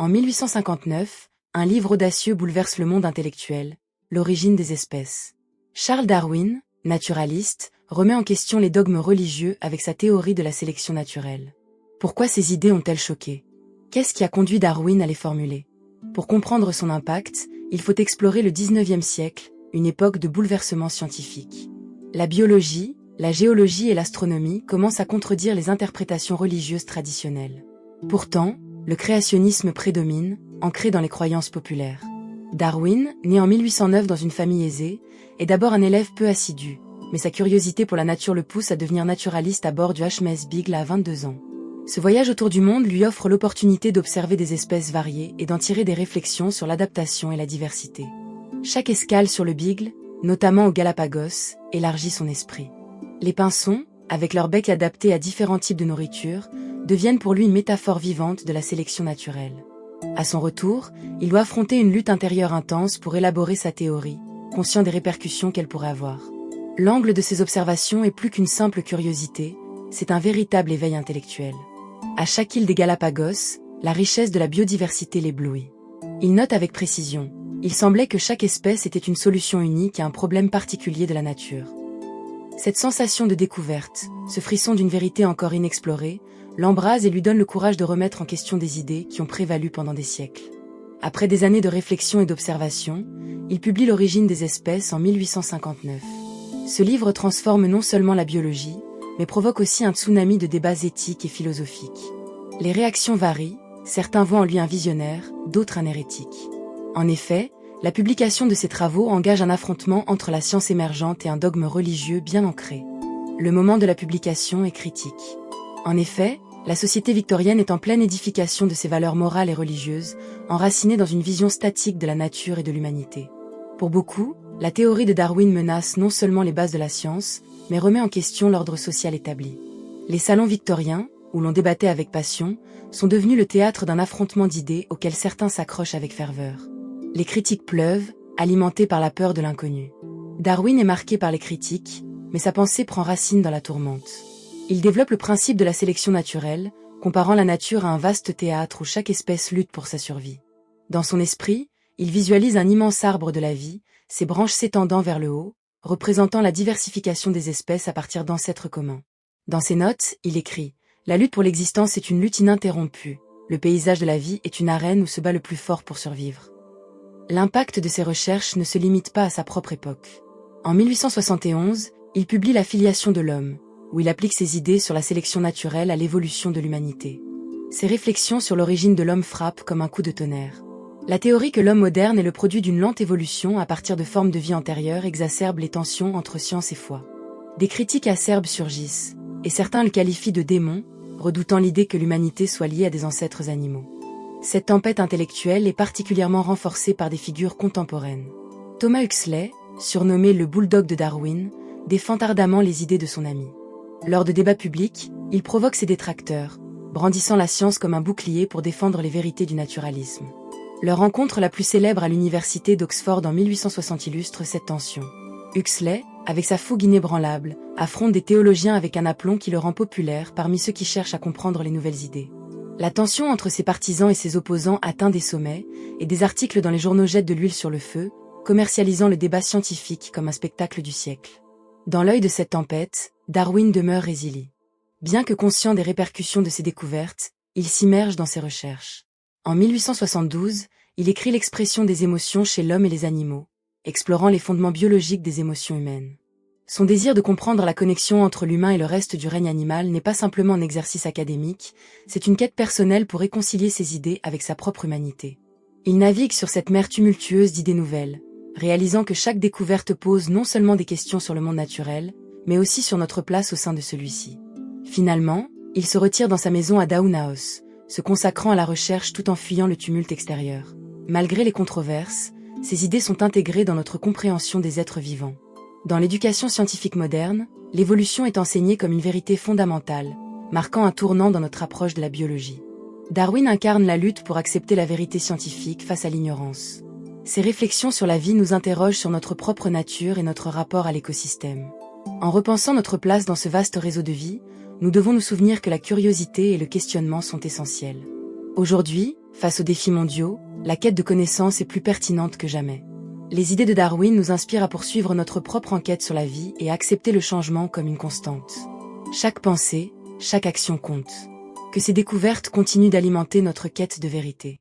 En 1859, un livre audacieux bouleverse le monde intellectuel, L'origine des espèces. Charles Darwin, naturaliste, remet en question les dogmes religieux avec sa théorie de la sélection naturelle. Pourquoi ces idées ont-elles choqué? Qu'est-ce qui a conduit Darwin à les formuler? Pour comprendre son impact, il faut explorer le 19e siècle, une époque de bouleversement scientifique. La biologie, la géologie et l'astronomie commencent à contredire les interprétations religieuses traditionnelles. Pourtant, le créationnisme prédomine, ancré dans les croyances populaires. Darwin, né en 1809 dans une famille aisée, est d'abord un élève peu assidu, mais sa curiosité pour la nature le pousse à devenir naturaliste à bord du HMS Beagle à 22 ans. Ce voyage autour du monde lui offre l'opportunité d'observer des espèces variées et d'en tirer des réflexions sur l'adaptation et la diversité. Chaque escale sur le Beagle, notamment aux Galapagos, élargit son esprit. Les pinsons, avec leur bec adapté à différents types de nourriture, deviennent pour lui une métaphore vivante de la sélection naturelle. À son retour, il doit affronter une lutte intérieure intense pour élaborer sa théorie, conscient des répercussions qu'elle pourrait avoir. L'angle de ses observations est plus qu'une simple curiosité, c'est un véritable éveil intellectuel. À chaque île des Galapagos, la richesse de la biodiversité l'éblouit. Il note avec précision, il semblait que chaque espèce était une solution unique à un problème particulier de la nature. Cette sensation de découverte, ce frisson d'une vérité encore inexplorée, l'embrase et lui donne le courage de remettre en question des idées qui ont prévalu pendant des siècles. Après des années de réflexion et d'observation, il publie L'origine des espèces en 1859. Ce livre transforme non seulement la biologie, mais provoque aussi un tsunami de débats éthiques et philosophiques. Les réactions varient, certains voient en lui un visionnaire, d'autres un hérétique. En effet, la publication de ses travaux engage un affrontement entre la science émergente et un dogme religieux bien ancré. Le moment de la publication est critique. En effet, la société victorienne est en pleine édification de ses valeurs morales et religieuses, enracinées dans une vision statique de la nature et de l'humanité. Pour beaucoup, la théorie de Darwin menace non seulement les bases de la science, mais remet en question l'ordre social établi. Les salons victoriens, où l'on débattait avec passion, sont devenus le théâtre d'un affrontement d'idées auquel certains s'accrochent avec ferveur. Les critiques pleuvent, alimentées par la peur de l'inconnu. Darwin est marqué par les critiques, mais sa pensée prend racine dans la tourmente. Il développe le principe de la sélection naturelle, comparant la nature à un vaste théâtre où chaque espèce lutte pour sa survie. Dans son esprit, il visualise un immense arbre de la vie, ses branches s'étendant vers le haut, représentant la diversification des espèces à partir d'ancêtres communs. Dans ses notes, il écrit « La lutte pour l'existence est une lutte ininterrompue. Le paysage de la vie est une arène où se bat le plus fort pour survivre. » L'impact de ses recherches ne se limite pas à sa propre époque. En 1871, il publie La filiation de l'homme, où il applique ses idées sur la sélection naturelle à l'évolution de l'humanité. Ses réflexions sur l'origine de l'homme frappent comme un coup de tonnerre. La théorie que l'homme moderne est le produit d'une lente évolution à partir de formes de vie antérieures exacerbe les tensions entre science et foi. Des critiques acerbes surgissent, et certains le qualifient de démon, redoutant l'idée que l'humanité soit liée à des ancêtres animaux. Cette tempête intellectuelle est particulièrement renforcée par des figures contemporaines. Thomas Huxley, surnommé le bulldog de Darwin, défend ardemment les idées de son ami. Lors de débats publics, il provoque ses détracteurs, brandissant la science comme un bouclier pour défendre les vérités du naturalisme. Leur rencontre la plus célèbre à l'université d'Oxford en 1860 illustre cette tension. Huxley, avec sa fougue inébranlable, affronte des théologiens avec un aplomb qui le rend populaire parmi ceux qui cherchent à comprendre les nouvelles idées. La tension entre ses partisans et ses opposants atteint des sommets, et des articles dans les journaux jettent de l'huile sur le feu, commercialisant le débat scientifique comme un spectacle du siècle. Dans l'œil de cette tempête, Darwin demeure résilient. Bien que conscient des répercussions de ses découvertes, il s'immerge dans ses recherches. En 1872, il écrit l'expression des émotions chez l'homme et les animaux, explorant les fondements biologiques des émotions humaines. Son désir de comprendre la connexion entre l'humain et le reste du règne animal n'est pas simplement un exercice académique, c'est une quête personnelle pour réconcilier ses idées avec sa propre humanité. Il navigue sur cette mer tumultueuse d'idées nouvelles, réalisant que chaque découverte pose non seulement des questions sur le monde naturel, mais aussi sur notre place au sein de celui-ci. Finalement, il se retire dans sa maison à Down House, se consacrant à la recherche tout en fuyant le tumulte extérieur. Malgré les controverses, ces idées sont intégrées dans notre compréhension des êtres vivants. Dans l'éducation scientifique moderne, l'évolution est enseignée comme une vérité fondamentale, marquant un tournant dans notre approche de la biologie. Darwin incarne la lutte pour accepter la vérité scientifique face à l'ignorance. Ses réflexions sur la vie nous interrogent sur notre propre nature et notre rapport à l'écosystème. En repensant notre place dans ce vaste réseau de vie, nous devons nous souvenir que la curiosité et le questionnement sont essentiels. Aujourd'hui, face aux défis mondiaux, la quête de connaissances est plus pertinente que jamais. Les idées de Darwin nous inspirent à poursuivre notre propre enquête sur la vie et à accepter le changement comme une constante. Chaque pensée, chaque action compte. Que ces découvertes continuent d'alimenter notre quête de vérité.